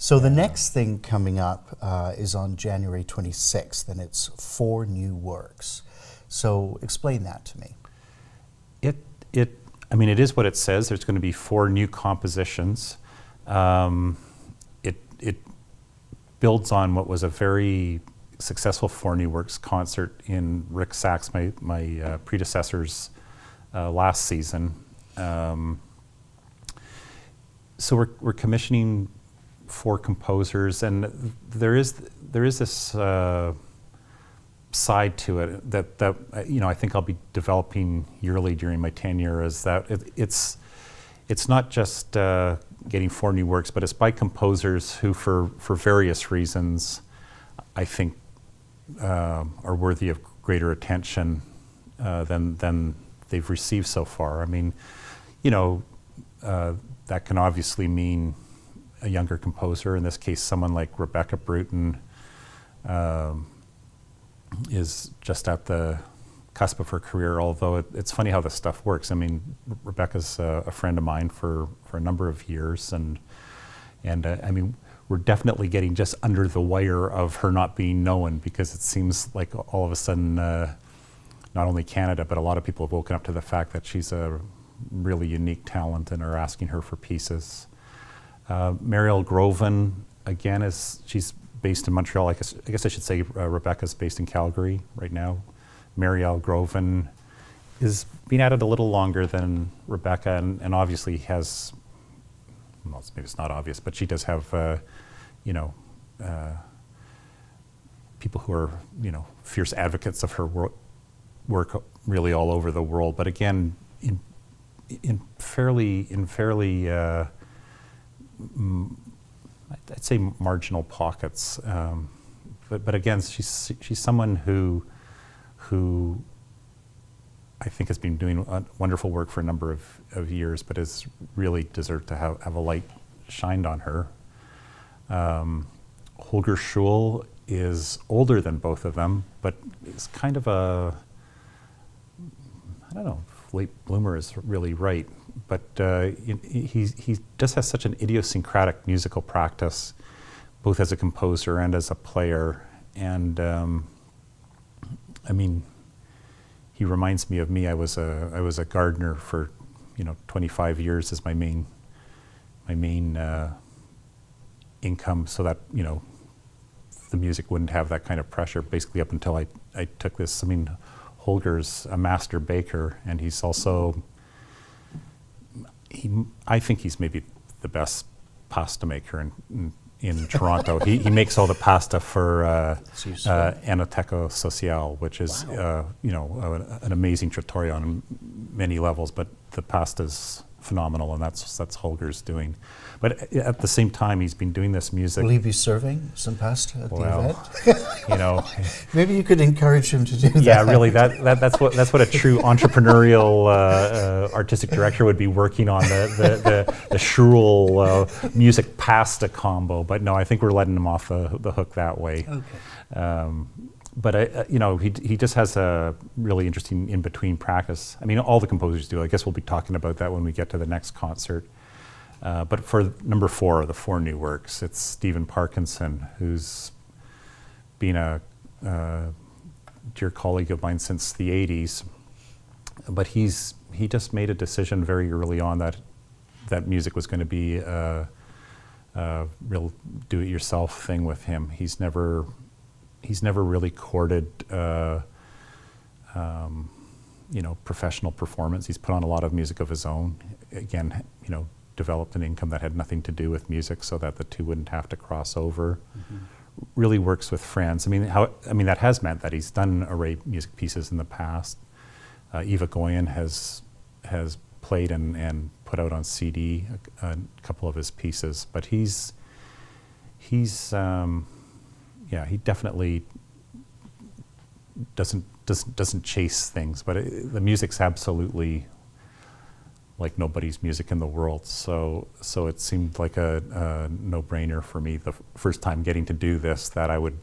So the next thing coming up is on January 26th, and it's 4 new works. So explain that to me. I mean, it is what it says. There's going to be 4 new compositions. It builds on what was a very successful 4 New Works concert in Rick Sachs, my predecessor's last season. So we're commissioning 4 composers, and there is this side to it that I think I'll be developing yearly during my tenure. Is that it's not just getting 4 new works, but it's by composers who, for various reasons, I think are worthy of greater attention than they've received so far. I mean, that can obviously mean a younger composer. In this case, someone like Rebecca Bruton is just at the cusp of her career, although it's funny how this stuff works. I mean, Rebecca's a friend of mine for a number of years, and I mean, we're definitely getting just under the wire of her not being known, because it seems like all of a sudden, not only Canada, but a lot of people have woken up to the fact that she's a really unique talent and are asking her for pieces. Marielle Groven, again, she's based in Montreal. I guess I should say Rebecca's based in Calgary right now. Marielle Groven is being at it a little longer than Rebecca, and obviously has, well, maybe it's not obvious, but she does have, people who are, fierce advocates of her work really all over the world. But again, in fairly, I'd say marginal pockets. But again, she's someone who I think has been doing wonderful work for a number of years, but has really deserved to have a light shined on her. Holger Schul is older than both of them, but is kind of I don't know, late bloomer is really right, but he just has such an idiosyncratic musical practice, both as a composer and as a player. And I mean, he reminds me of me. I was a gardener for 25 years as my main income, so that the music wouldn't have that kind of pressure, basically up until I took this. I mean, Holger's a master baker, and he's also, I think he's maybe the best pasta maker in Toronto. He makes all the pasta for Enoteco Social, which is wow. An amazing trattoria on many levels, but the pasta's phenomenal, and that's Holger's doing. But at the same time, he's been doing this music. Will he be serving some pasta at the event? Maybe you could encourage him to do that. Yeah, really, that's what a true entrepreneurial artistic director would be working on, the Schul music pasta combo. But no, I think we're letting him off the hook that way. Okay. But he just has a really interesting in-between practice. I mean, all the composers do. I guess we'll be talking about that when we get to the next concert. But for number 4, the 4 new works, it's Stephen Parkinson, who's been a dear colleague of mine since the 80s. But he just made a decision very early on that music was going to be a real do-it-yourself thing with him. He's never really courted professional performance. He's put on a lot of music of his own. Again, developed an income that had nothing to do with music, so that the two wouldn't have to cross over. Mm-hmm. Really works with friends. I mean, that has meant that he's done array music pieces in the past. Eva Goyen has played and put out on CD a couple of his pieces, but he definitely doesn't chase things, but the music's absolutely like nobody's music in the world. So it seemed like a no-brainer for me the first time getting to do this, that I would,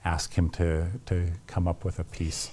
ask him to come up with a piece.